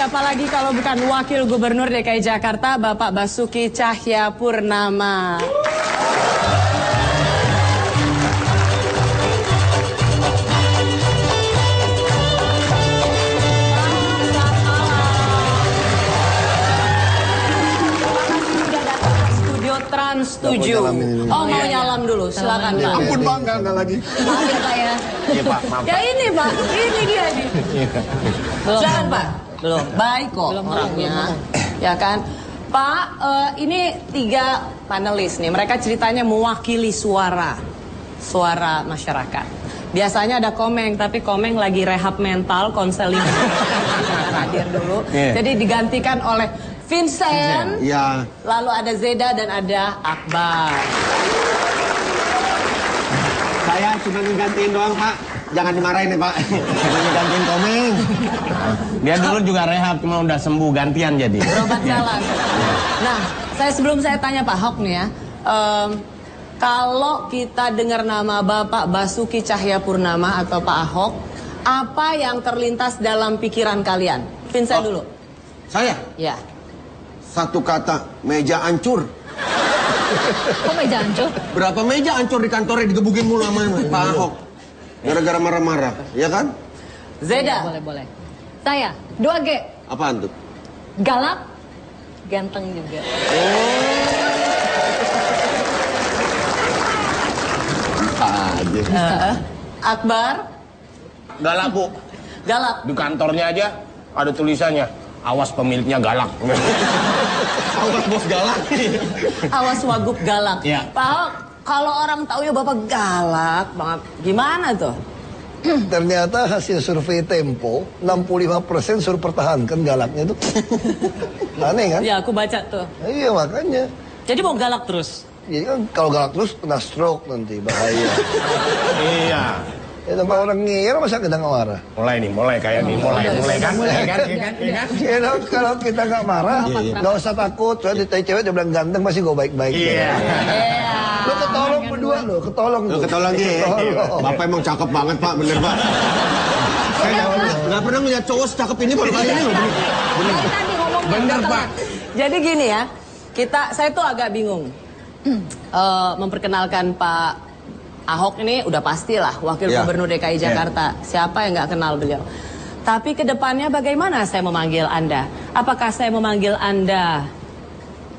siapa lagi kalau bukan Wakil Gubernur DKI Jakarta, Bapak Basuki Cahayapurnama. Trans 7. Oh, mau nyalam dulu, silakan Pak. Ampun Pak, enggak lagi. Maaf ya Pak ya. Iya Pak, maaf. Ya ini Pak, ini dia nih. Silakan Pak. Belum. Baik kok orangnya. Ya kan. Pak, ini 3 panelis nih. Mereka ceritanya mewakili suara masyarakat. Biasanya ada Komeng, tapi Komeng lagi rehab mental, konseling. Hadir dulu. Jadi digantikan oleh Vincent, ya. Lalu ada Zeda dan ada Akbar. Saya cuma ngegantiin doang Pak. Jangan dimarahin ya Pak. Cuma ngegantiin Komeng. Dia dulu juga rehab, cuma udah sembuh gantian jadi. Berobat jalan. Nah, sebelum saya tanya Pak Ahok nih ya, kalau kita dengar nama Bapak Basuki Cahayapurnama atau Pak Ahok, apa yang terlintas dalam pikiran kalian? Vincent dulu. Saya? Ya. Satu kata, meja hancur. Kok meja hancur? Berapa meja hancur di kantornya digebukin mulu sama Pak Ahok. Gara-gara marah-marah, ya kan? Zeda. Boleh. Saya, 2G. Apaan tuh? Galak, ganteng juga. Aja. Akbar. Galak Bu. Galak. Di kantornya aja ada tulisannya, awas pemiliknya galak. Awas bos galak. Awas Wagub galak. Ya. Pak Ahok, kalau orang taunya Bapak galak banget, gimana tuh? Ternyata hasil survei Tempo 65% suruh pertahankan galaknya itu. Aneh kan? Ya, aku baca tuh. Iya makanya. Jadi mau galak terus? Jadi kan kalau galak terus kena stroke nanti bahaya. Iya. Ya tempat orang ngeyel masa kita nggak marah? Mulai kan? Ya, kalau kita nggak marah, nggak usah takut. Soalnya ditanya cewek dia bilang ganteng masih gue baik-baik. Iya. Lo ketolong berdua lo, ketolong. Ketolong dia. Bapak emang cakep banget Pak, bener Pak. Saya nggak pernah ngeliat cowok secakep ini baru kali ini loh. Bener Pak. Jadi gini ya, saya tuh agak bingung memperkenalkan Pak Ahok ini udah pastilah Wakil Gubernur DKI Jakarta. Siapa yang nggak kenal beliau? Tapi kedepannya bagaimana saya memanggil Anda? Apakah saya memanggil Anda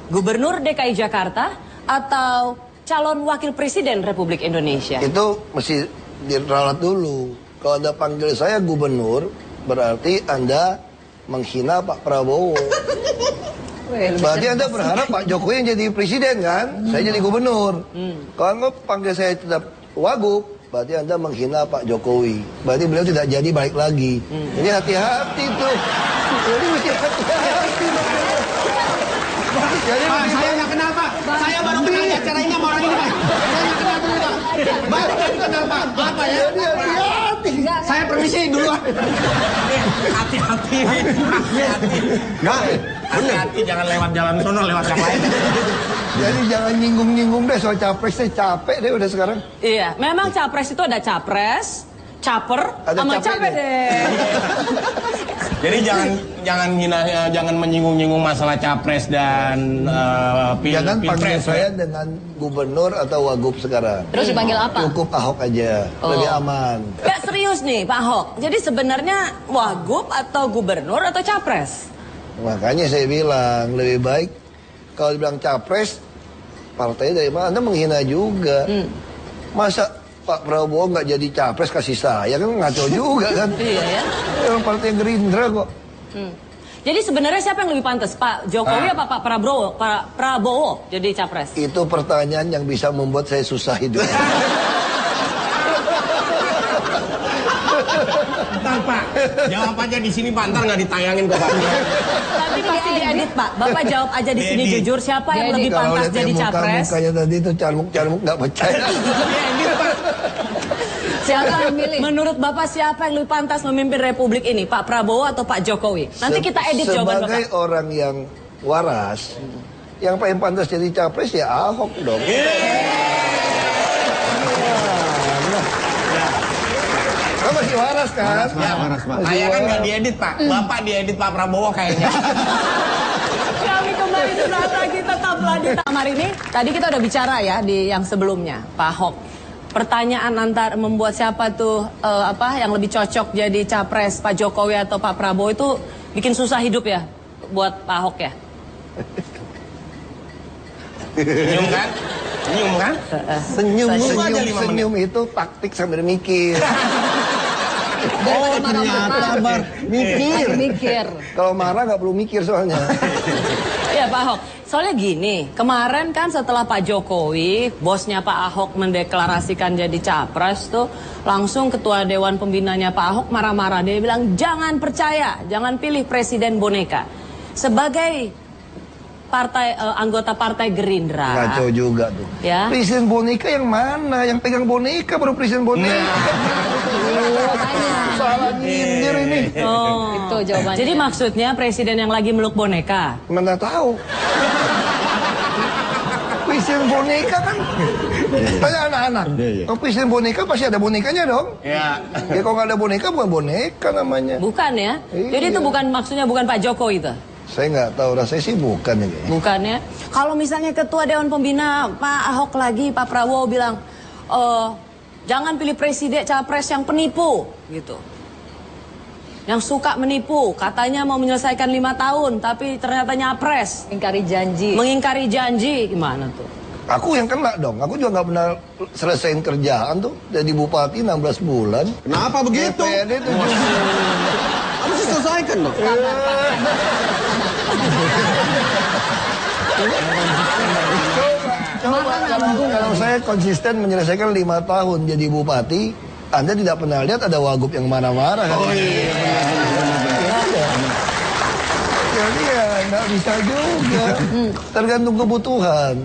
Gubernur DKI Jakarta atau calon Wakil Presiden Republik Indonesia? Itu mesti diralat dulu. Kalau Anda panggil saya Gubernur, berarti Anda menghina Pak Prabowo. Berarti Anda berharap Pak Jokowi yang jadi presiden kan? Saya jadi gubernur. Kalau Anda panggil saya tetap Wagub, berarti Anda menghina Pak Jokowi. Berarti beliau tidak jadi balik lagi. Jadi hati-hati tuh. Jadi mesti hati-hati. Jadi Pak, saya nggak kenal Pak. Saya baru kenal di acara ini sama orang ini Pak. Saya nggak kenal dulu Pak. Baru kenal Pak. Apa ya? jadi hati-hati. Saya permisi duluan. Hati-hati. Nggak, Hati-hati jangan lewat jalan sono, lewat yang lain. Jadi jangan nyinggung-nyinggung deh soal capres, saya capek deh udah sekarang. Iya, memang capres itu ada capres, caper, Ada sama capek capek deh. Jadi jangan menyinggung-nyinggung masalah capres dan Jangan panggil pilpres. saya dengan gubernur atau wagub sekarang. Terus dipanggil apa? Cukup Ahok aja, lebih aman. Gak serius nih Pak Ahok. Jadi sebenarnya Wagub atau Gubernur atau capres? Makanya saya bilang lebih baik kalau dibilang capres, partai dari mana? Anda menghina juga. Masa Pak Prabowo nggak jadi capres kasih saya kan ngaco juga kan? Iya ya. Emang partai Gerindra kok. Jadi sebenarnya siapa yang lebih pantas? Pak Jokowi apa Pak Prabowo? Pak Prabowo jadi capres? Itu pertanyaan yang bisa membuat saya susah hidup. Ntar Pak, jawab aja di sini Pak, ntar nggak ditayangin ke Pak. Tapi pasti diedit Pak. Bapak jawab aja di sini Diedit. jujur siapa yang lebih Kalau pantas lihat jadi capres? mukanya tadi itu carmuk-carmuk nggak percaya. Siapa yang milih? Menurut Bapak siapa yang lebih pantas memimpin Republik ini? Pak Prabowo atau Pak Jokowi? Nanti kita edit jawaban Sebagai Bapak. orang yang waras, yang paling pantas jadi capres ya Ahok dong. Kan masih waras kan? Waras, Pak. Saya kan nggak diedit Pak. Bapak diedit Pak Prabowo kayaknya. Kami kembali sesaat lagi, tetaplah di Tamar ini. Tadi kita udah bicara ya di yang sebelumnya, Pak Ahok. Pertanyaan antar membuat siapa tuh yang lebih cocok jadi capres, Pak Jokowi atau Pak Prabowo itu bikin susah hidup ya buat Pak Ahok ya. Senyum kan? Senyum kan? Senyum itu taktik sambil mikir. Oh, ternyata Bar Mikir. Kalau marah nggak perlu mikir soalnya. Ya Pak Ahok, soalnya gini, kemarin kan setelah Pak Jokowi, bosnya Pak Ahok mendeklarasikan jadi capres tuh, langsung ketua Dewan Pembinanya Pak Ahok marah-marah. Dia bilang, jangan percaya, jangan pilih presiden boneka. Sebagai anggota partai Gerindra. Kacau juga tuh. Ya. Presiden boneka yang mana? Yang pegang boneka baru presiden boneka. Salah nyindir ini. Oh. Itu jawabannya. Jadi maksudnya presiden yang lagi meluk boneka. Mana tahu. Presiden boneka kan. Tanya anak-anak. Kalau presiden boneka pasti ada bonekanya dong. Ya. Ya kalau nggak ada boneka bukan boneka namanya. Bukan ya? Jadi itu Iya. maksudnya bukan Pak Jokowi itu? Saya nggak tahu, rasanya sih bukan ya kayaknya. Bukan ya? Kalau misalnya ketua Dewan Pembina Pak Ahok lagi, Pak Prabowo bilang, jangan pilih presiden capres yang penipu, gitu. Yang suka menipu, katanya mau menyelesaikan 5 tahun, tapi ternyata nyapres. Ingkari janji. Mengingkari janji, gimana tuh? Aku yang kena dong. Aku juga nggak pernah selesaiin kerjaan tuh. Jadi bupati 16 bulan. Kenapa begitu? DPRD 7 bulan. Harus diselesaikan dong. Coba kalau saya konsisten menyelesaikan 5 tahun jadi bupati, Anda tidak pernah lihat ada wagub yang marah-marah kan? Oh iya, Jadi ya nggak bisa juga. Tergantung kebutuhan.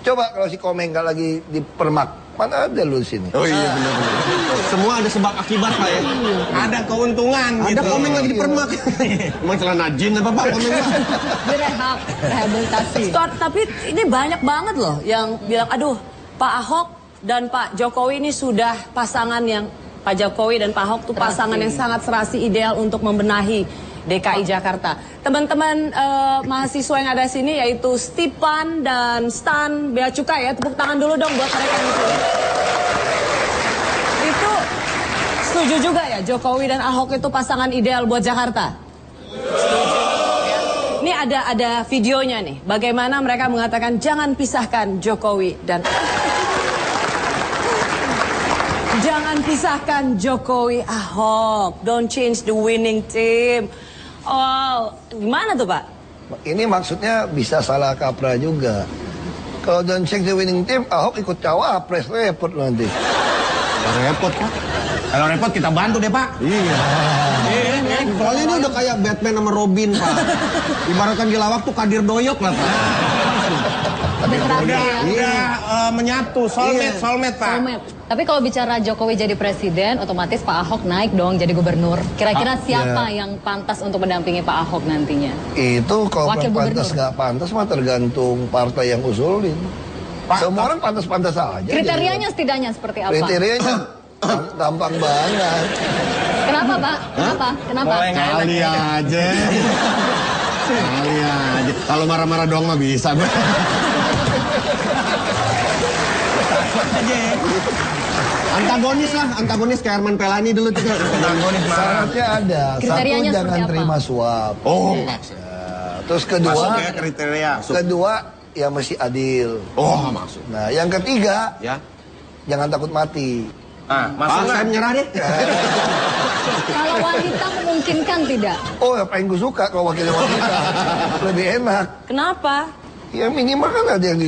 Coba kalau si Komeng nggak lagi dipermak, mana ada lu sini? Oh iya benar-benar. Semua ada sebab akibat Pak ya. Ada keuntungan Ada gitu. Komeng lagi di permak. Emang celana jin apa Pak Komeng Pak? Direhab, rehabilitasi. Tapi ini banyak banget loh yang bilang, aduh Pak Ahok dan Pak Jokowi ini sudah pasangan yang, Pak Jokowi dan Pak Ahok tuh pasangan yang sangat serasi ideal untuk membenahi DKI Jakarta. Teman-teman mahasiswa yang ada sini yaitu Stipan dan Stan Bea Cukai ya, tepuk tangan dulu dong buat mereka yang di sini. Itu setuju juga ya Jokowi dan Ahok itu pasangan ideal buat Jakarta? Setuju. Ini ada videonya nih, bagaimana mereka mengatakan jangan pisahkan Jokowi dan jangan pisahkan Jokowi Ahok, don't change the winning team. Oh, gimana tuh Pak? Ini maksudnya bisa salah kaprah juga. Kalau don't check the winning team, Ahok ikut cawapres, repot nanti. Repot Pak. Kalau repot kita bantu deh Pak. Iya. Soalnya ini udah kayak Batman sama Robin Pak. Ibaratkan di lawak tuh Kadir Doyok lah Pak. Udah menyatu, soulmate Pak. Soulmate. Tapi kalau bicara Jokowi jadi presiden, otomatis Pak Ahok naik dong jadi gubernur. Kira-kira siapa yang pantas untuk mendampingi Pak Ahok nantinya? Itu kalau Wakil pantas gubernur. nggak pantas mah tergantung partai yang usulin. Semua orang pantas-pantas aja. Kriterianya setidaknya seperti apa? Kriterianya gampang banget. Kenapa Pak? Kenapa? Mulai nggak enak. Kali aja. Kali aja. Kalau marah-marah doang mah bisa. Antagonis kayak Arman Pelani dulu tuh. Syaratnya ada. Kriterianya Satu, jangan seperti apa? terima suap. Oh, Terus Masuk kedua, ya kriteria. ya mesti adil. oh maksud. Nah, yang ketiga, Ya. jangan takut mati. Ah, masuk Saya nggak? menyerah deh. Kalau wanita memungkinkan tidak? Oh, apa yang gue suka kalau wakil wanita. Lebih enak. Kenapa? Ya minimal kan ada yang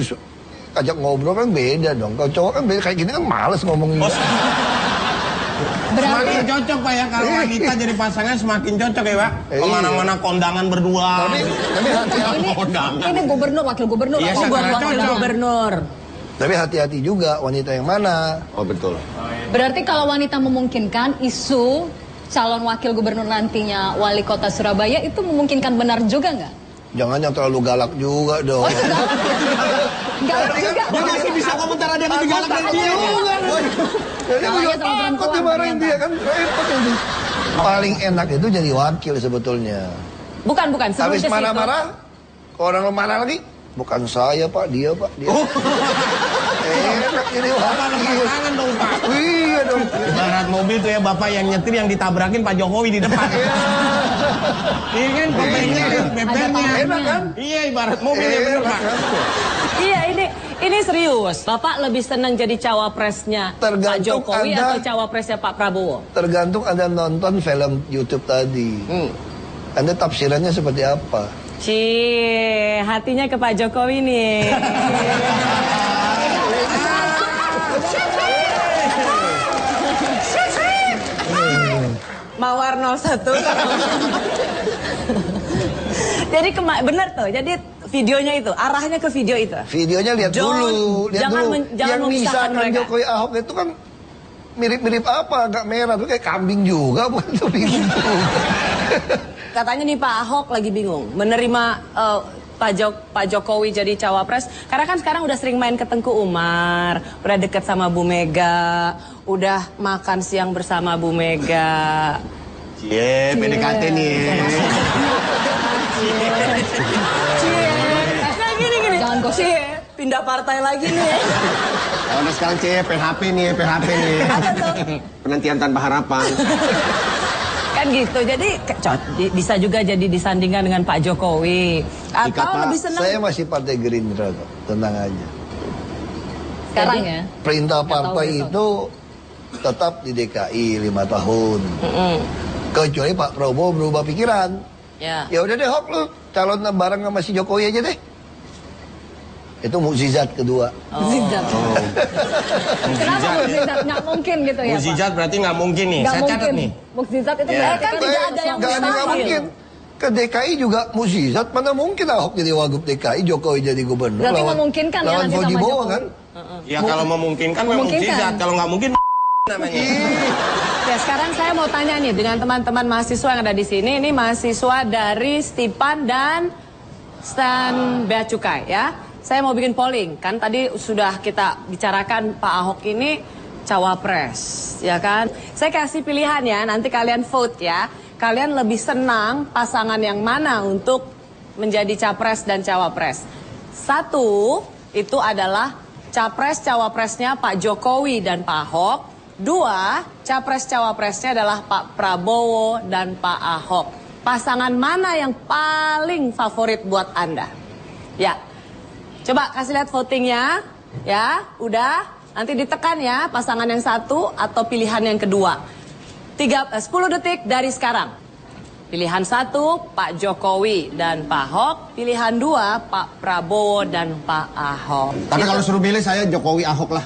ajak ngobrol kan beda dong. Kalau cowok kan beda, kayak gini kan males ngomongin. Berarti Semakin cocok Pak ya, kalau wanita jadi pasangan semakin cocok ya Pak. Iya. Kemana-mana kondangan berdua. Tapi hati-hati. ini gubernur, wakil gubernur. Iya, apa? Oh, buat sangat wakil cocok. gubernur. Tapi hati-hati juga wanita yang mana. Oh betul. Berarti kalau wanita memungkinkan, isu calon wakil gubernur nantinya wali kota Surabaya itu memungkinkan benar juga nggak? Jangan yang terlalu galak juga dong. Oh, itu galak ya? Galak juga. Dia masih bisa komentar ada yang lebih galak dari dia. Jadi gue juga Kalahnya sama takut perempuan dimarahin ternyata. dia kan repot ini. Paling enak itu jadi wakil sebetulnya. Bukan. Sebelum Habis ke situ. marah-marah, kalau orang marah lagi, bukan saya pak, dia pak, dia. Enak jadi wakil. Tangan dong Pak. Iya dong. Ibarat mobil tuh ya bapak yang nyetir yang ditabrakin Pak Jokowi di depan. Iya kan bapaknya bebernya. Enak kan? Iya ibarat mobil ya bener Pak. Iya, ini serius. Bapak lebih senang jadi cawapresnya Pak Tergantung Jokowi Anda- atau cawapresnya Pak Prabowo? Tergantung Anda nonton film YouTube tadi. Anda tafsirannya seperti apa? Cie, hatinya ke Pak Jokowi nih. Mawar 01. Jadi bener tuh. Jadi videonya itu, arahnya ke video itu. Videonya lihat dulu, lihat jangan dulu. jangan Yang memisahkan misalkan mereka. Jokowi Ahok itu kan mirip-mirip apa? Agak merah tuh kayak kambing juga, bukan tuh bingung juga. Katanya nih Pak Ahok lagi bingung menerima Pak Jokowi jadi cawapres karena kan sekarang udah sering main ke Tengku Umar, udah deket sama Bu Mega, udah makan siang bersama Bu Mega. Cie, PDKT nih. Nah gini. Jangan gosip. Cie, pindah partai lagi nih. Oh, nah sekarang Cie, PHP nih. Apa tuh? Penantian tanpa harapan. Kan gitu, jadi bisa juga jadi disandingkan dengan Pak Jokowi. Atau Pak, lebih senang Saya masih partai Gerindra kok, tenang aja. Sekarang ya. Perintah Nggak tahu partai besok. itu tetap di DKI 5 tahun. Kecuali Pak Prabowo berubah pikiran. Ya. Ya udah deh Hok lu calon bareng sama si Jokowi aja deh. Itu mukjizat kedua. Mukjizat. Kenapa mukjizat? Nggak mungkin gitu ya Pak? Mukjizat berarti nggak mungkin nih. Nggak Saya catat mungkin. nih. Mukjizat itu Ya. berarti Kan tidak ada yang Nggak mustahil. mungkin. Ke DKI juga mukjizat. Mana mungkin Ahok jadi wagub DKI, Jokowi jadi gubernur. Berarti memungkinkan ya lawan nanti Fauji sama Bowo Jokowi. kan? Ya kalau memungkinkan memang Memungkinkan. mukjizat. Kalau nggak mungkin namanya. Ya sekarang saya mau tanya nih dengan teman-teman mahasiswa yang ada di sini. Ini mahasiswa dari Stipan dan Stan Bea Cukai ya. Saya mau bikin polling. Kan tadi sudah kita bicarakan Pak Ahok ini cawapres, ya kan? Saya kasih pilihan ya, nanti kalian vote ya. Kalian lebih senang pasangan yang mana untuk menjadi capres dan cawapres? Satu, itu adalah capres-cawapresnya Pak Jokowi dan Pak Ahok. Dua, capres-cawapresnya adalah Pak Prabowo dan Pak Ahok. Pasangan mana yang paling favorit buat Anda? Ya, coba kasih lihat votingnya. Ya, udah. Nanti ditekan ya pasangan yang satu atau pilihan yang kedua. 10 detik dari sekarang. Pilihan satu, Pak Jokowi dan Pak Ahok. Pilihan dua, Pak Prabowo dan Pak Ahok. Tapi kalau suruh pilih saya Jokowi Ahok lah.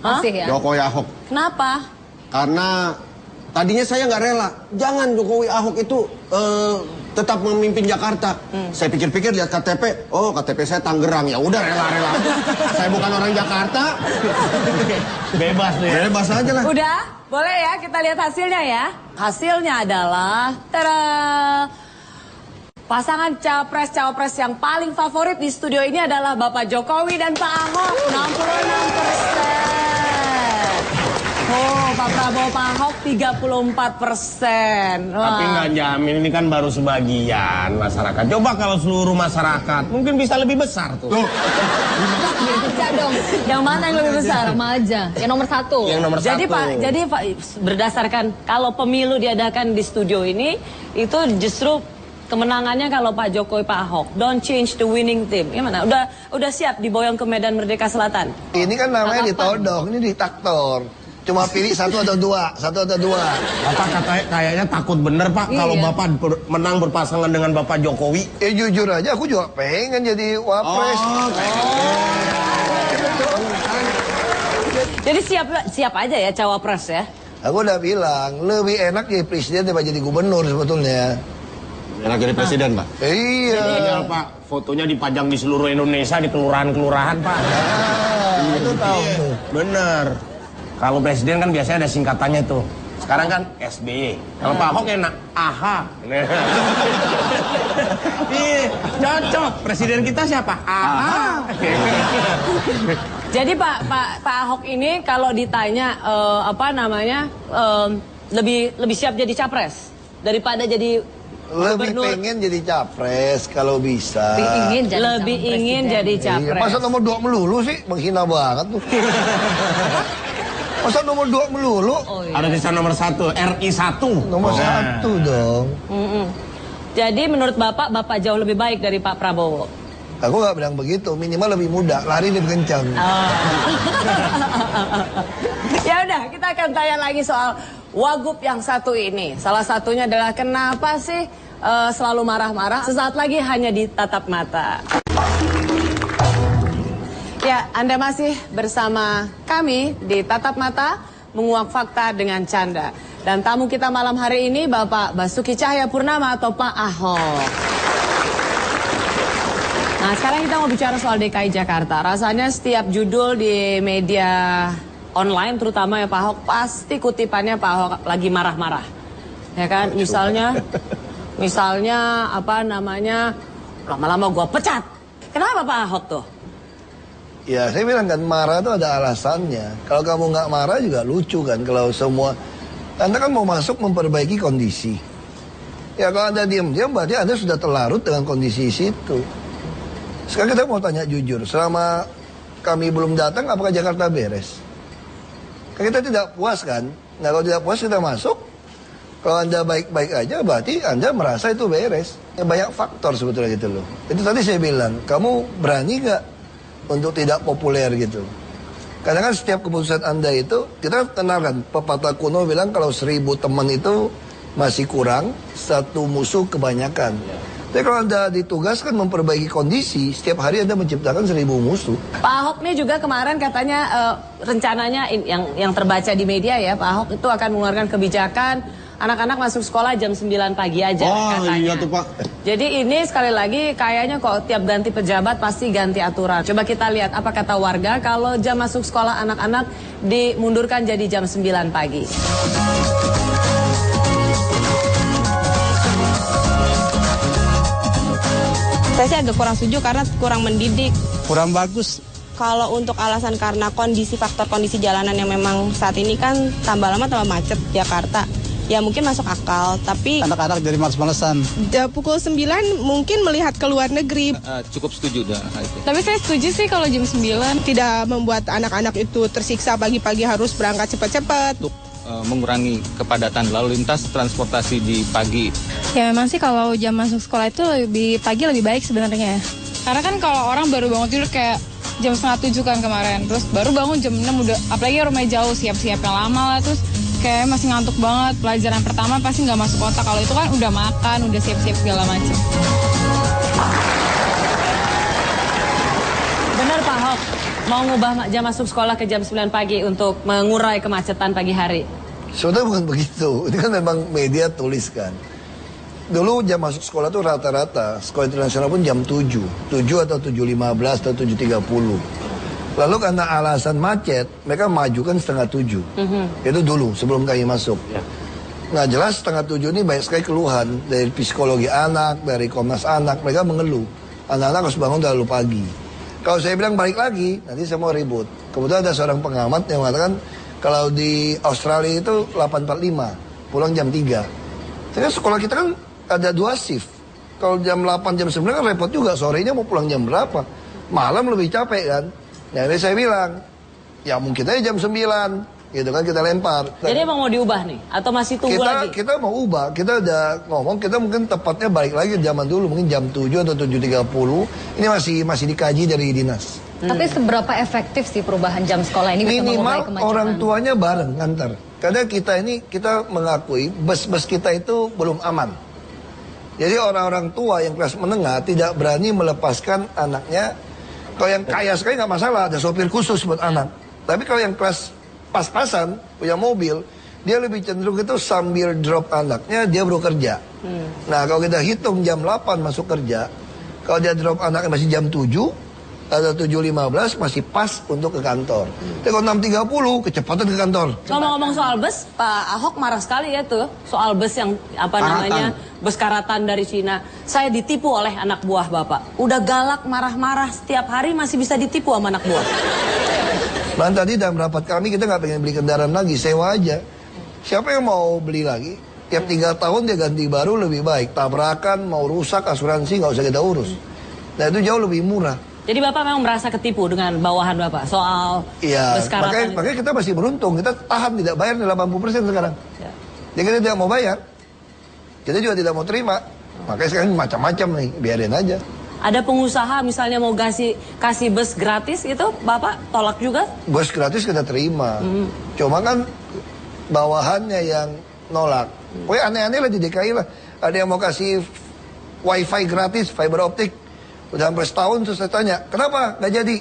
Hah? Masih ya. Jokowi Ahok. Kenapa? Karena tadinya saya nggak rela. Jangan Jokowi Ahok itu tetap memimpin Jakarta. Saya pikir-pikir lihat KTP, oh KTP saya Tangerang. Ya udah rela-rela. Saya bukan orang Jakarta. Bebas deh. Bebas aja lah. Udah? Boleh ya kita lihat hasilnya ya. Hasilnya adalah tada. Pasangan capres-cawapres yang paling favorit di studio ini adalah Bapak Jokowi dan Pak Ahok. 66%. Oh, Pak Prabowo, Pak Ahok 34%. Tapi nggak jamin, ini kan baru sebagian masyarakat. Coba kalau seluruh masyarakat, mungkin bisa lebih besar tuh. Bisa dong. Yang mana yang lebih besar? Sama aja. Yang nomor satu. Yang nomor Jadi satu. Pak, berdasarkan kalau pemilu diadakan di studio ini, itu justru kemenangannya kalau Pak Jokowi, Pak Ahok. Don't change the winning team. Gimana? Udah siap diboyong ke Medan Merdeka Selatan? Ini kan namanya ditodong, ini ditaktor. Cuma pilih satu atau dua. Bapak kayaknya takut bener Pak kalau Iya. Bapak menang berpasangan dengan Bapak Jokowi. Jujur aja aku juga pengen jadi wapres. Jadi siap aja ya cawapres ya. Aku udah bilang, lebih enak jadi presiden daripada jadi gubernur sebetulnya. Enak jadi presiden, Pak. Iya. Iya Pak, fotonya dipajang di seluruh Indonesia di kelurahan-kelurahan Pak. Itu tahu tuh. Bener. Kalau presiden kan biasanya ada singkatannya tuh. Sekarang kan SBY. Kalau Pak Ahok enak, AHA. Iya, cocok. Presiden kita siapa? AHA. Jadi Pak Ahok ini kalau ditanya lebih siap jadi capres daripada jadi Lebih gubernur. pengen jadi capres kalau bisa. Lebih ingin jadi capres. Masa nomor 2 melulu sih? Menghina banget tuh. Masa nomor 2 melulu? Ada di sana nomor 1, RI 1. Nomor 1 dong. Jadi menurut Bapak jauh lebih baik dari Pak Prabowo. Aku nggak bilang begitu, minimal lebih muda, lari lebih kencang. Ya udah, kita akan tanya lagi soal Wagub yang satu ini. Salah satunya adalah kenapa sih selalu marah-marah? Sesaat lagi hanya di Tatap Mata. Ya, Anda masih bersama kami di Tatap Mata, menguak fakta dengan canda. Dan tamu kita malam hari ini Bapak Basuki Cahayapurnama atau Pak Ahok. Nah, sekarang kita mau bicara soal DKI Jakarta. Rasanya setiap judul di media online, terutama ya Pak Ahok, pasti kutipannya Pak Ahok lagi marah-marah. Ya kan, misalnya apa namanya, lama-lama gua pecat. Kenapa Pak Ahok tuh? Ya, saya bilang kan marah itu ada alasannya. Kalau kamu nggak marah juga lucu kan. Kalau semua, Anda kan mau masuk memperbaiki kondisi. Ya kalau Anda diam-diam berarti Anda sudah terlarut dengan kondisi situ. Sekarang kita mau tanya jujur, selama kami belum datang, apakah Jakarta beres? Kan kita tidak puas kan? Nah kalau tidak puas kita masuk, kalau Anda baik-baik aja berarti Anda merasa itu beres. Ya, banyak faktor sebetulnya gitu loh. Itu tadi saya bilang, kamu berani nggak untuk tidak populer gitu? Karena kan setiap keputusan Anda itu, kita kenal kan, pepatah kuno bilang kalau 1000 teman itu masih kurang, 1 musuh kebanyakan. Tapi kalau Anda ditugaskan memperbaiki kondisi, setiap hari Anda menciptakan 1000 musuh. Pak Ahok nih juga kemarin katanya rencananya yang terbaca di media ya, Pak Ahok itu akan mengeluarkan kebijakan anak-anak masuk sekolah jam 9 pagi aja katanya. Iya tuh Pak. Jadi ini sekali lagi kayaknya kok tiap ganti pejabat pasti ganti aturan. Coba kita lihat apa kata warga kalau jam masuk sekolah anak-anak dimundurkan jadi jam 9 pagi. Saya sih agak kurang setuju karena kurang mendidik. Kurang bagus. Kalau untuk alasan karena faktor kondisi jalanan yang memang saat ini kan tambah lama tambah macet Jakarta. Ya mungkin masuk akal, tapi Anak-anak jadi males-malesan. pukul 9 mungkin melihat ke luar negeri. Cukup setuju dah itu. Tapi saya setuju sih kalau jam 9 tidak membuat anak-anak itu tersiksa pagi-pagi harus berangkat cepat-cepat. Untuk mengurangi kepadatan lalu lintas transportasi di pagi. Ya memang sih kalau jam masuk sekolah itu lebih pagi lebih baik sebenarnya. Karena kan kalau orang baru bangun tidur kayak jam 6:30 kan kemarin, terus baru bangun jam 6 udah, apalagi rumahnya jauh, siap-siap yang lama lah, terus kayak masih ngantuk banget. Pelajaran pertama pasti nggak masuk otak. Kalau itu kan udah makan, udah siap-siap segala macam. Benar Pak Ahok, mau ngubah jam masuk sekolah ke jam 9 pagi untuk mengurai kemacetan pagi hari? Sebenarnya bukan begitu. Ini kan memang media tuliskan. Dulu jam masuk sekolah tuh rata-rata, sekolah internasional pun jam 7 atau 7.15 atau 7.30. Lalu karena alasan macet, mereka majukan 6:30. Itu dulu, sebelum kami masuk. Nah jelas 6:30 ini banyak sekali keluhan dari psikologi anak, dari Komnas Anak. Mereka mengeluh, anak-anak harus bangun terlalu pagi. Kalau saya bilang balik lagi, nanti saya mau ribut. Kemudian ada seorang pengamat yang mengatakan, kalau di Australia itu 8.45, pulang jam 3. Jadi sekolah kita kan ada 2 shift. Kalau jam 8, jam 9 kan repot juga, sorenya mau pulang jam berapa. Malam lebih capek kan. Nah ini saya bilang, ya mungkin aja jam 9, gitu kan kita lempar. Jadi emang mau diubah nih? Atau masih tunggu lagi? Kita mau ubah, kita udah ngomong, kita mungkin tepatnya balik lagi zaman dulu, mungkin jam 7 atau 7.30. Ini masih dikaji dari dinas. Tapi seberapa efektif sih perubahan jam sekolah ini bisa mengurai Minimal kemacetan? orang tuanya bareng ngantar. Karena kita mengakui bus-bus kita itu belum aman. Jadi orang-orang tua yang kelas menengah tidak berani melepaskan anaknya. Kalau yang kaya sekali nggak masalah, ada sopir khusus buat anak. Tapi kalau yang kelas pas-pasan, punya mobil, dia lebih cenderung itu sambil drop anaknya, dia baru kerja. Nah kalau kita hitung jam 8 masuk kerja, kalau dia drop anaknya masih jam 7, ada 7.15 masih pas untuk ke kantor. Tapi kalau 6.30 kecepatan ke kantor. Ngomong-ngomong soal bus, Pak Ahok marah sekali ya tuh soal bus yang namanya bus karatan dari Cina. Saya ditipu oleh anak buah Bapak. Udah galak marah-marah setiap hari masih bisa ditipu sama anak buah. Dan tadi dalam rapat kami kita nggak pengen beli kendaraan lagi, sewa aja. Siapa yang mau beli lagi? Tiap 3 tahun dia ganti baru lebih baik. Tabrakan mau rusak asuransi nggak usah kita urus. Nah itu jauh lebih murah. Jadi Bapak memang merasa ketipu dengan bawahan Bapak soal bus karatan. Makanya kita masih beruntung. Kita tahan tidak bayar 80% sekarang. Ya. Jadi kita tidak mau bayar. Kita juga tidak mau terima. Makanya sekarang macam-macam nih, biarin aja. Ada pengusaha misalnya mau kasih bus gratis itu Bapak tolak juga? Bus gratis kita terima. Cuma kan bawahannya yang nolak. Pokoknya aneh-aneh lah di DKI lah. Ada yang mau kasih wifi gratis, fiber optik. Udah sampai setahun terus saya tanya, kenapa nggak jadi?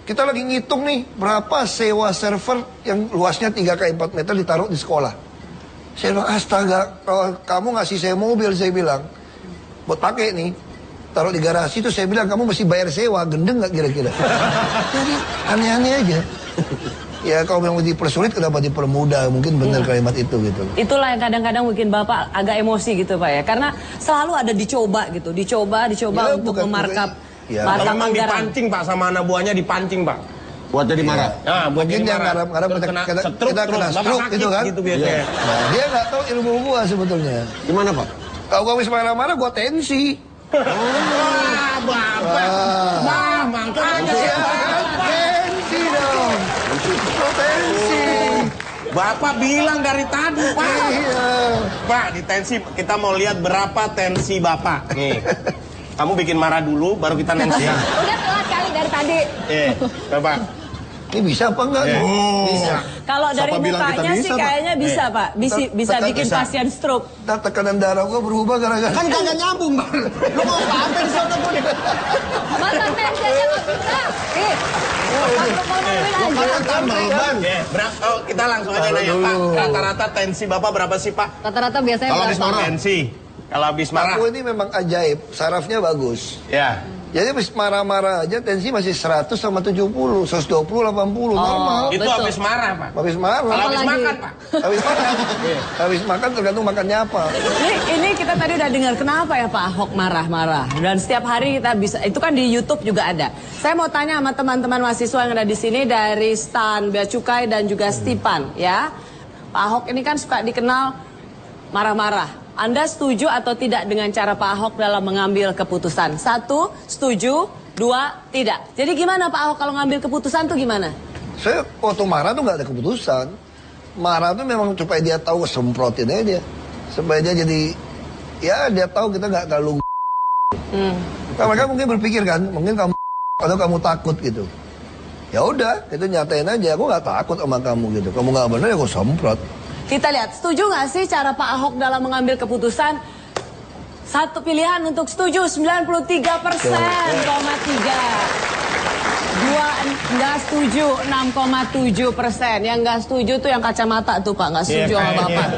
Kita lagi ngitung nih berapa sewa server yang luasnya 3x4 meter ditaruh di sekolah. Saya bilang, astaga, kalau kamu ngasih saya mobil, saya bilang, buat pakai nih, taruh di garasi itu saya bilang, kamu mesti bayar sewa, gendeng nggak kira-kira? Jadi aneh-aneh aja. Ya kalau memang dipersulit kenapa dipermudah, mungkin benar kalimat itu gitu. Itulah yang kadang-kadang bikin Bapak agak emosi gitu Pak ya, karena selalu ada dicoba gitu, dicoba Ya, untuk memarkup ya. Kalau memang dipancing Pak sama anak buahnya dipancing Pak. Buat jadi marah. Nah, buat Mungkin jadi yang marah. ngarap-ngarap Terus kita kena stroke gitu kan. Gitu biasanya. Nah, dia nggak tahu ilmu gua sebetulnya. Gimana Pak? Kalau gua habis marah-marah gua tensi. Wah, Bapak. Wah, makanya Iya, tensi dong. Gua tensi. Bapak bilang dari tadi, Pak. Iya. Pak, di tensi kita mau lihat berapa tensi Bapak. Nih. Kamu bikin marah dulu baru kita tensi. Udah telat kali dari tadi. Bapak. Ini bisa apa enggak? Bisa. Kalau dari Siapa bilang kita mukanya sih bisa, Pak? kayaknya bisa Pak, bisa bikin pasien stroke. Ntar tekanan darah gua berubah gara-gara. Kan kagak nyambung Bang. Lu mau apa di sana gue? Masa tensi aja nggak bisa? Ih, Kan tambal Bang. Kita langsung aja nanya Pak. Rata-rata tensi Bapak berapa sih Pak? rata-rata biasanya Kalau habis berapa? marah. Tensi. Kalau habis marah. Aku ini memang ajaib, sarafnya bagus. Ya. Jadi habis marah-marah aja tensi masih 100 sama 70, 120, 80, normal. Itu betul. habis marah Pak. Habis marah. Kalau habis Apalagi? makan Pak. Habis makan. Habis makan tergantung makannya apa. Ini kita tadi udah dengar kenapa ya Pak Ahok marah-marah. Dan setiap hari kita bisa, itu kan di YouTube juga ada. Saya mau tanya sama teman-teman mahasiswa yang ada di sini dari Stan, Bea Cukai dan juga Stipan ya. Pak Ahok ini kan suka dikenal marah-marah. Anda setuju atau tidak dengan cara Pak Ahok dalam mengambil keputusan? 1, setuju, 2, tidak. Jadi gimana Pak Ahok kalau ngambil keputusan tuh gimana? Saya waktu marah tuh nggak ada keputusan. Marah tuh memang supaya dia tahu semprotin aja dia. Supaya dia jadi, ya dia tahu kita nggak terlalu. Nah, mereka mungkin berpikir kan, mungkin kamu atau kamu takut gitu. Ya udah, itu nyatain aja. Aku nggak takut sama kamu gitu. Kamu nggak benar ya aku semprot. Kita lihat, setuju nggak sih cara Pak Ahok dalam mengambil keputusan? Satu pilihan untuk setuju 93%,3. Dua nggak setuju 6,7%. Yang nggak setuju tuh yang kacamata tuh Pak, nggak setuju sama Bapak.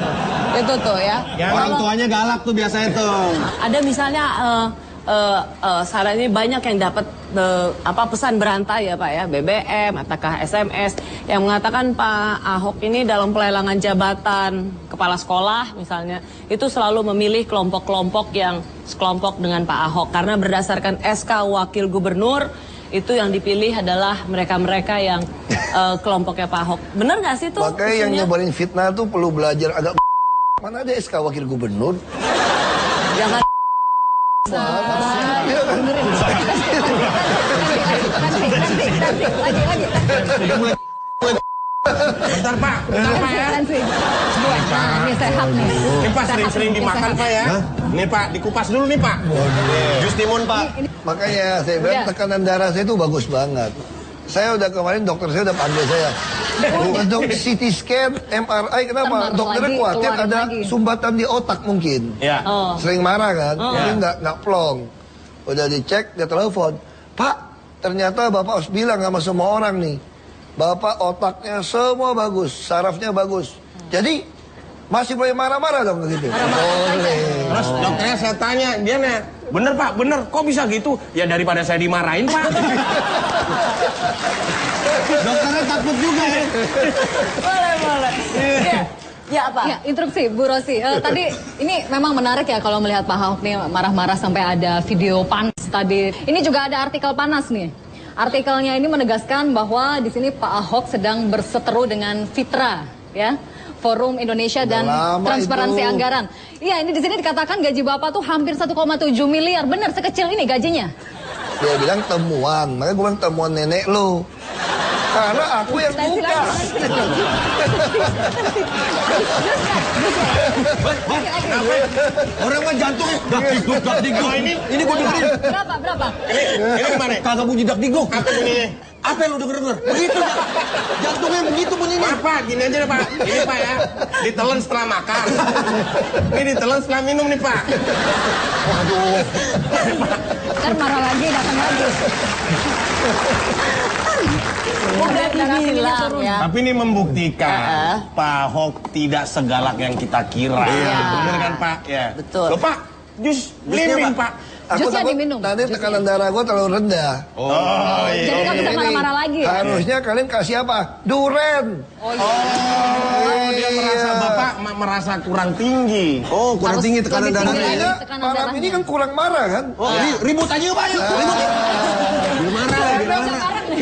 Itu tuh ya. Orang tuanya galak tuh biasanya tuh. Ada misalnya saran ini banyak yang dapat pesan berantai ya Pak ya, BBM ataukah SMS yang mengatakan Pak Ahok ini dalam pelelangan jabatan kepala sekolah misalnya itu selalu memilih kelompok-kelompok yang sekelompok dengan Pak Ahok karena berdasarkan SK Wakil Gubernur itu yang dipilih adalah mereka-mereka yang kelompoknya Pak Ahok. Bener nggak sih tuh? Makanya yang isunya? nyebarin fitnah tuh perlu belajar agak. Mana ada SK Wakil Gubernur? Jangan Lagi. Bentar Pak ya. Tensi. Nah, ini sehat nih. Ini Pak sering-sering dimakan Pak ya. Nih Pak, dikupas dulu nih Pak. Jus timun Pak. Makanya saya bilang tekanan darah saya itu bagus banget. Saya udah kemarin dokter saya udah panggil saya. Untuk CT scan, MRI, kenapa? Ntar Dokternya lagi, khawatir keluarin ada lagi. sumbatan di otak mungkin. Ya. Sering marah kan, mungkin nggak plong. Udah dicek, dia telepon. Pak, ternyata Bapak harus bilang sama semua orang nih. Bapak otaknya semua bagus, sarafnya bagus. Jadi, masih boleh marah-marah dong gitu. Boleh. Terus dokternya saya tanya, dia Bener Pak, bener. Kok bisa gitu? Ya daripada saya dimarahin Pak. Dokternya takut juga ya. Boleh. Ya apa? Ya, interupsi Bu Rosi. Tadi ini memang menarik ya kalau melihat Pak Ahok nih marah-marah sampai ada video panas tadi. Ini juga ada artikel panas nih. Artikelnya ini menegaskan bahwa di sini Pak Ahok sedang berseteru dengan Fitra, ya. Forum Indonesia dan Transparansi Anggaran. Iya, ini di sini dikatakan gaji Bapak tuh hampir 1,7 miliar. Benar, sekecil ini gajinya. Dia bilang temuan, makanya gue bilang temuan nenek lo. Karena aku yang buka. Orang mah jantungnya dak diguk. Ini gue dengerin. Berapa? Ini gimana? Kagak bunyi dak diguk. Apa bunyinya? Apa yang lu denger? Begitu. Jantungnya begitu bunyinya. Pak, gini aja deh Pak. Ini Pak ya, ditelan setelah makan. Ini ditelan setelah minum nih Pak. Waduh. Kan marah lagi, datang lagi. Udah dibilang ya. Tapi ini membuktikan Pak Ahok tidak segalak yang kita kira. Iya. Bener kan Pak? Ya. Betul. Loh Pak, jus belimbing Pak. Aku Jusnya takut diminum. nanti tekanan darah gue terlalu rendah. Oh, iya. Jadi nggak bisa Ini marah-marah lagi. Harusnya kalian kasih apa? Duren. Oh, dia merasa Bapak merasa kurang tinggi. Oh, kurang Harus tinggi tekanan lebih tinggi darahnya. lagi. Makanya tekanan malam darahnya. ini kan kurang marah kan? Oh, ribut aja yuk Pak, yuk. Ribut yuk. Gimana?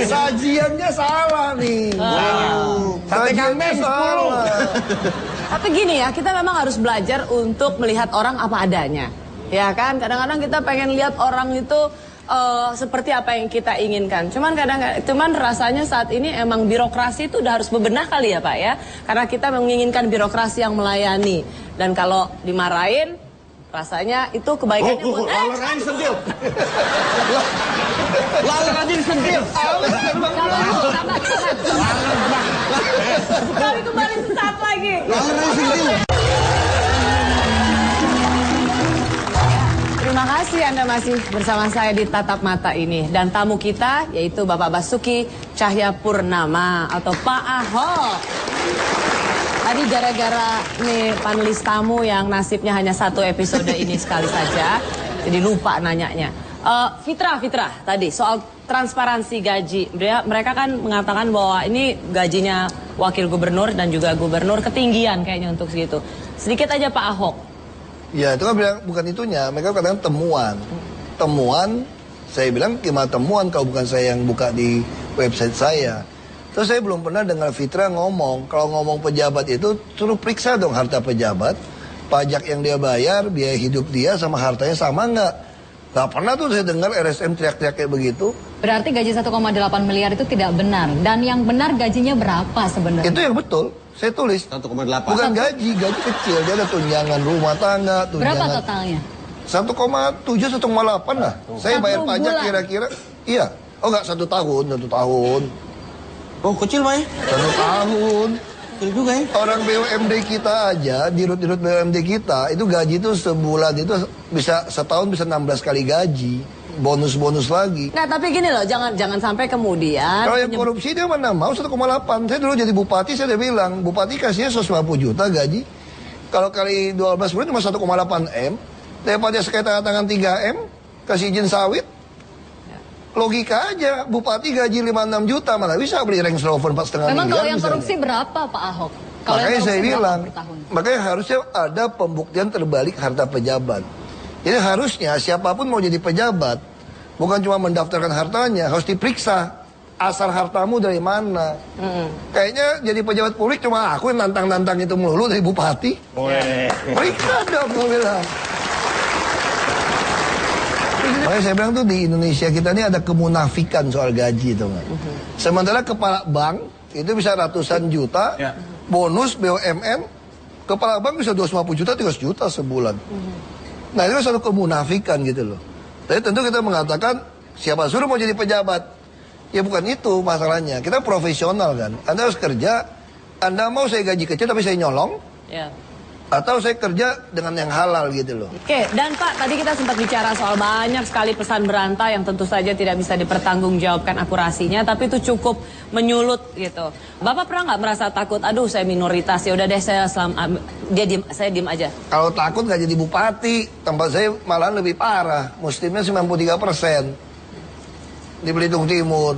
Sajiannya salah nih. Sate kambing 10. salah. Tapi gini ya, kita memang harus belajar untuk melihat orang apa adanya. Ya kan, kadang-kadang kita pengen lihat orang itu seperti apa yang kita inginkan. Cuman rasanya saat ini emang birokrasi itu udah harus bebenah kali ya Pak ya. Karena kita menginginkan birokrasi yang melayani. Dan kalau dimarahin, rasanya itu kebaikannya buat... Laler aja disentil. Laler aja disentil. Kembali sesaat lagi. Laler aja disentil. Terima kasih Anda masih bersama saya di Tatap Mata ini. Dan tamu kita yaitu Bapak Basuki Cahayapurnama atau Pak Ahok. Tadi gara-gara nih panelis tamu yang nasibnya hanya satu episode ini sekali saja, jadi lupa nanyanya. Fitra, tadi soal transparansi gaji. Mereka kan mengatakan bahwa ini gajinya wakil gubernur dan juga gubernur ketinggian kayaknya untuk segitu. Sedikit aja Pak Ahok. Ya itu kan bilang bukan itunya, mereka katakan temuan. Temuan, saya bilang gimana temuan kalau bukan saya yang buka di website saya. Terus saya belum pernah dengar Fitra ngomong, kalau ngomong pejabat itu suruh periksa dong harta pejabat. Pajak yang dia bayar, biaya hidup dia sama hartanya sama nggak? Nggak pernah tuh saya dengar RSM teriak-teriak kayak begitu. Berarti gaji 1,8 miliar itu tidak benar. Dan yang benar gajinya berapa sebenarnya? Itu yang betul, saya tulis. 1,8. Bukan gaji kecil, dia ada tunjangan rumah tangga, Berapa tunjangan. totalnya? 1,7, 1,8 lah. Saya bayar Satu pajak bulan. kira-kira, iya. Oh nggak 1 tahun, 1 tahun. Oh, kecil Pak ya? 1 tahun. Kecil juga ya? Orang BUMD kita aja, dirut-dirut BUMD kita, itu gaji itu sebulan itu bisa setahun bisa 16 kali gaji. Bonus-bonus lagi. Nah tapi gini loh, jangan sampai kemudian... Kalau yang korupsi dia mana mau 1,8. Saya dulu jadi bupati, saya udah bilang, bupati kasihnya 150 juta gaji. Kalau kali 12 bulan cuma 1,8 M. Daripada sekali tangan 3 M, kasih izin sawit. Logika aja, bupati gaji 5-6 juta, mana bisa beli Range Rover 4,5 miliar. Memang kalau yang misalnya. korupsi berapa Pak Ahok? Kalau yang Makanya saya korupsi berapa bilang, per tahun? makanya harusnya ada pembuktian terbalik harta pejabat. Jadi harusnya siapapun mau jadi pejabat, bukan cuma mendaftarkan hartanya, harus diperiksa asal hartamu dari mana. Kayaknya jadi pejabat publik cuma aku yang nantang-nantang itu melulu dari bupati. Periksa dong, gue bilang. Makanya saya bilang tuh di Indonesia kita ini ada kemunafikan soal gaji tuh nggak. Sementara kepala bank itu bisa ratusan juta, Ya. bonus BUMN, kepala bank bisa 250 juta, 300 juta sebulan. Nah itu kan satu kemunafikan gitu loh. Tapi tentu kita mengatakan siapa suruh mau jadi pejabat? Ya bukan itu masalahnya. Kita profesional kan. Anda harus kerja. Anda mau saya gaji kecil tapi saya nyolong. Ya. Atau saya kerja dengan yang halal gitu loh. Oke, dan Pak, tadi kita sempat bicara soal banyak sekali pesan berantai yang tentu saja tidak bisa dipertanggungjawabkan akurasinya, tapi itu cukup menyulut gitu. Bapak pernah nggak merasa takut? Aduh, saya minoritas, ya udah deh saya saya diem aja. Kalau takut nggak jadi bupati, tempat saya malahan lebih parah. Muslimnya 93%. Di Belitung Timur.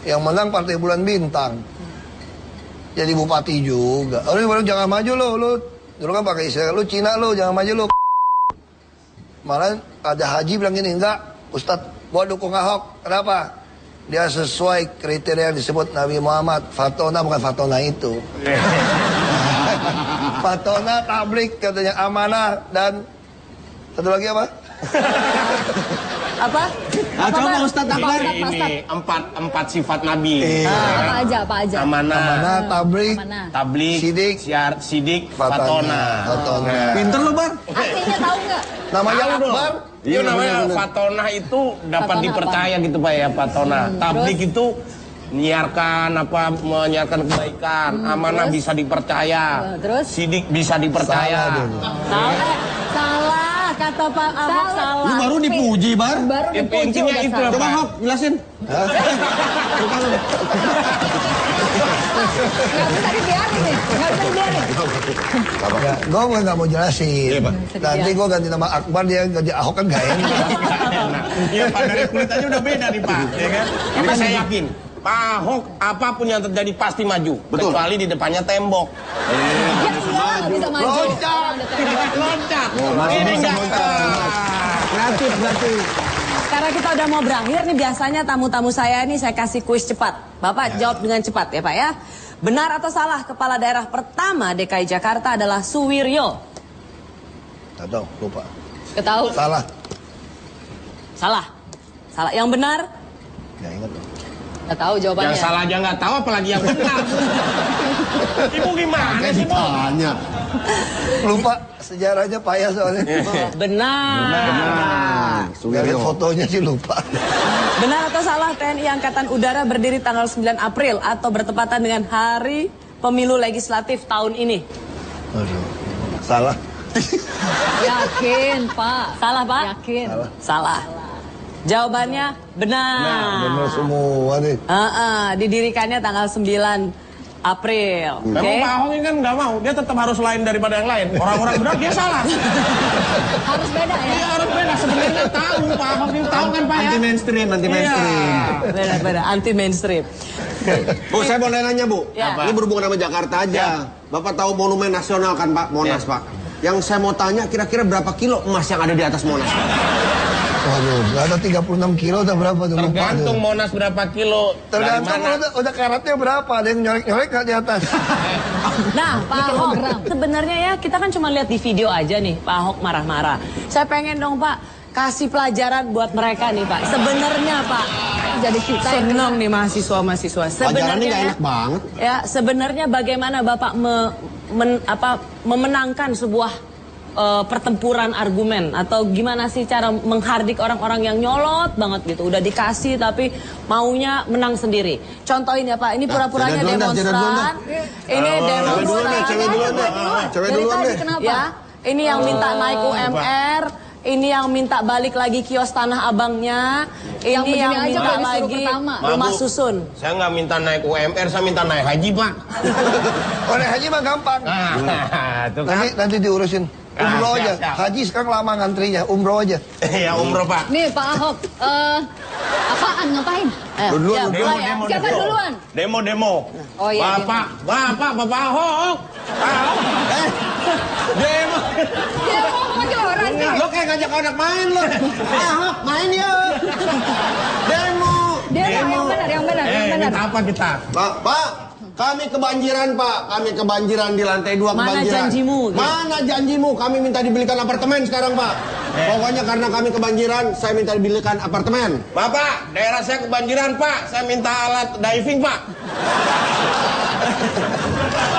Yang menang Partai Bulan Bintang. Jadi bupati juga. Orang jangan maju lo. Dulu kan pakai istilah, lu Cina lu, jangan maju lu. Malah ada haji bilang gini, enggak, Ustadz, gua dukung Ahok. Kenapa? Dia sesuai kriteria yang disebut Nabi Muhammad. Fatona bukan Fatona itu. Fatona, tablik, katanya amanah, dan satu lagi apa? Apa? Coba Ustadz Akbar. Ini Empat sifat Nabi. Apa aja? Amanah, tablik, Tablik, sidik, fatona. Pinter lu, Bar. Artinya tahu nggak? Namanya Akbar. Iya, namanya fatona itu dapat Fatona dipercaya gitu Pak ya, fatona. Tablik itu menyiarkan kebaikan, amanah bisa dipercaya. Terus? Sidik bisa dipercaya. Salah, kata Pak Ahok salah. Lu baru dipuji, Bar. Baru Ya, dipuji intinya udah itu salah. ya, Coba Pak. Hok, jelasin. Nggak bisa dibiarin nih, nggak bisa dibiarin. Ya, gue nggak mau jelasin. Nanti gue ganti nama Akbar, dia ganti Ahok kan gak enak. Iya Pak, dari kulit aja udah beda nih Pak, ya kan? Tapi saya yakin, Pak Ahok apapun yang terjadi pasti maju. Betul. Kecuali di depannya tembok. Ya nggak bisa maju. Loncat. Loncat. masih Ini bisa nggak- loncat. Kreatif berarti. Karena kita udah mau berakhir nih, biasanya tamu-tamu saya ini saya kasih kuis cepat. Bapak jawab dengan cepat ya Pak ya. Benar atau salah kepala daerah pertama DKI Jakarta adalah Suwiryo? Gak tau, lupa. Ketahu. Salah. Salah. Salah. Yang benar? Gak ingat loh. Nggak tahu jawabannya. Yang salah aja nggak tahu, apalagi yang benar. Ibu gimana sih, Bu? Ditanya. Lupa, sejarahnya payah soalnya. Benar. Dari Suwiryo. fotonya sih lupa. Benar atau salah TNI Angkatan Udara berdiri tanggal 9 April atau bertepatan dengan hari pemilu legislatif tahun ini? Aduh, salah. Yakin, Pak. Salah Pak? Yakin. Salah. Jawabannya benar. Bener semua nih. Didirikannya tanggal 9 April. Oke. Memang Pak Ahok ini kan nggak mau, dia tetap harus lain daripada yang lain. Orang-orang benar dia salah. Harus beda ya. Dia harus beda. Sebenarnya tahu Pak Ahok ini tahu kan Pak ya. Anti mainstream. Benar-benar anti mainstream. Bu, saya mau nanya Bu. Ya. Ini berhubungan sama Jakarta aja. Bapak tahu monumen nasional kan Pak, Monas Pak. Yang saya mau tanya, kira-kira berapa kilo emas yang ada di atas Monas Pak? Waduh, gak ada 36 kilo udah berapa tuh? Lupa Tergantung tuh. Monas berapa kilo. Tergantung dari mana. udah karatnya berapa, ada yang nyolek-nyolek gak di atas. Nah, Pak Ahok, sebenarnya ya kita kan cuma lihat di video aja nih, Pak Ahok marah-marah. Saya pengen dong Pak, kasih pelajaran buat mereka nih Pak. Sebenarnya Pak, Jadi kita yang senang nih mahasiswa-mahasiswa. Pelajarannya nggak ya, enak banget. Ya, sebenarnya bagaimana Bapak memenangkan sebuah pertempuran argumen atau gimana sih cara menghardik orang-orang yang nyolot banget gitu, udah dikasih tapi maunya menang sendiri. Contohin ya Pak, ini pura-puranya jalan duluan dah, jalan duluan demonstran. Ini demonstran. Cewek duluan deh. Cewek Dari duluan tadi deh. kenapa? Ya, ini yang minta naik UMR, ini yang minta balik lagi kios Tanah Abangnya, Yang ini yang begini aja minta baru disuruh lagi pertama. rumah Bu, susun. Saya nggak minta naik UMR, saya minta naik haji Pak. Oleh haji mah gampang. Itu kan. Nanti diurusin. Umroh siap, aja. siap. Haji sekarang lama ngantrinya, umroh aja. Ya umroh Pak. Nih Pak Ahok, apaan ngapain? Duluan, Ya, duluan. mulai ya. Siapa duluan? Demo. Oh iya. Bapak Ahok. Ahok. Demo. Dia mau majoran nih. Lo kayak ngajak anak main lo. Ahok, main ya. Demo. Dia mau yang benar. Minta apa kita? Pak, kami kebanjiran Pak. Kami kebanjiran di lantai 2 Mana kebanjiran. janjimu? Mana janjimu? Kami minta dibelikan apartemen sekarang Pak. Pokoknya karena kami kebanjiran, saya minta dibelikan apartemen. Bapak, daerah saya kebanjiran Pak. Saya minta alat diving Pak.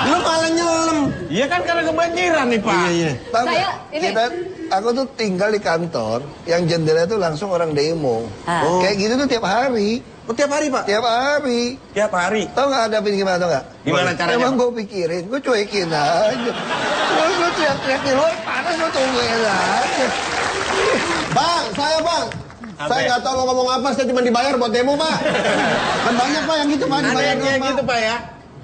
Lu malah nyelem. Iya kan karena kebanjiran nih Pak. Iya. Tahu Saya, nggak? ini- Aku tuh tinggal di kantor, yang jendela itu langsung orang demo. Ah. Kayak gitu tuh tiap hari. Oh, tiap hari, Pak? Tiap hari. Tiap hari. Tahu nggak ada gimana, tau nggak? Gimana caranya, Emang Pak? gue pikirin, gue cuekin aja. Gue teriak-teriak di luar panas, gue tungguin aja. Bang, saya Bang. Apa Saya ya? nggak tahu mau ngomong apa, saya cuma dibayar buat demo, Pak. Kan banyak, Pak, yang gitu, Pak. Ada Dibayar yang kayak doang, gitu, Pak ya?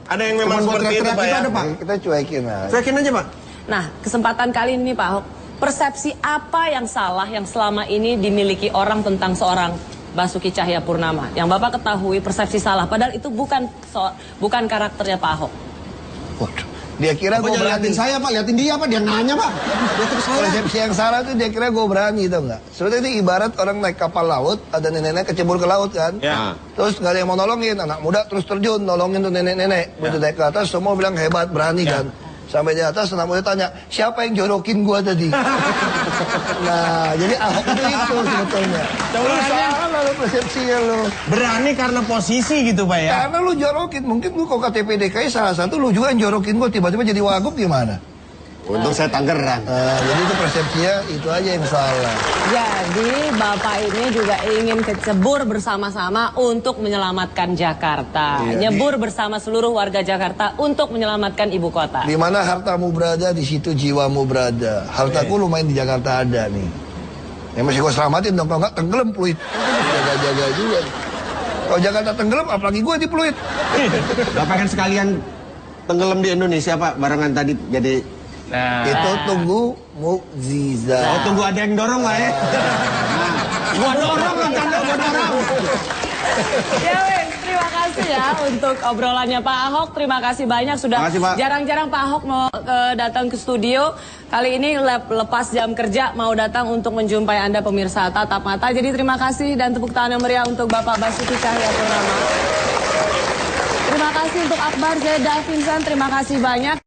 Ada yang memang Cuman buat seperti itu, teriak-teriak Pak itu ya? ada, Pak. Kita cuekin aja. Cuekin aja, Pak. Nah, kesempatan kali ini Pak Ahok, persepsi apa yang salah yang selama ini dimiliki orang tentang seorang Basuki Cahayapurnama? Yang Bapak ketahui persepsi salah, padahal itu bukan karakternya Pak Ahok. Waduh, dia kira Apa gue jangan berani. liatin saya, Pak. Liatin dia, Pak. Dia nanya, Pak. Dia terus saya. Persepsi yang salah tuh dia kira gue berani, tau nggak? Sebenarnya ini ibarat orang naik kapal laut, ada nenek-nenek kecebur ke laut kan? Ya. Terus nggak ada yang mau nolongin, anak muda terus terjun nolongin tuh nenek-nenek. Begitu naik ke atas, semua bilang hebat, berani kan? Sampai di atas, anak muda tanya, siapa yang jorokin gua tadi? Nah, jadi Ahok itu sebetulnya. Lu salah lalu persepsinya lu. Berani karena posisi gitu, Pak ya? Karena lu jorokin, mungkin lu kok KTP DKI salah satu, lu juga yang jorokin gua, tiba-tiba jadi wagub gimana? Untung saya Tangerang. Jadi itu persepsinya itu aja yang salah. Jadi Bapak ini juga ingin kecebur bersama-sama untuk menyelamatkan Jakarta. Nyebur bersama seluruh warga Jakarta untuk menyelamatkan ibu kota. Di mana hartamu berada, di situ jiwamu berada. Hartaku lumayan di Jakarta ada nih. Ya masih gua selamatin dong, kalau nggak tenggelam Pluit. Jaga-jaga juga. Kalau Jakarta tenggelam, apalagi gua di Pluit. Bapak kan sekalian tenggelam di Indonesia, Pak. Barengan tadi jadi... Nah, Itu tunggu mukjizat. Oh, tunggu ada yang dorong lah ya. Gua dorong, canda gua dorong. Ya wes, terima kasih ya untuk obrolannya Pak Ahok. Terima kasih banyak sudah. Makasih, Pak. Jarang-jarang Pak Ahok mau datang ke studio. Kali ini lepas jam kerja mau datang untuk menjumpai Anda pemirsa tatap mata. Jadi terima kasih dan tepuk tangan yang meriah untuk Bapak Basuki Cahayapurnama. Terima kasih untuk Akbar Zeda Vincent. Terima kasih banyak.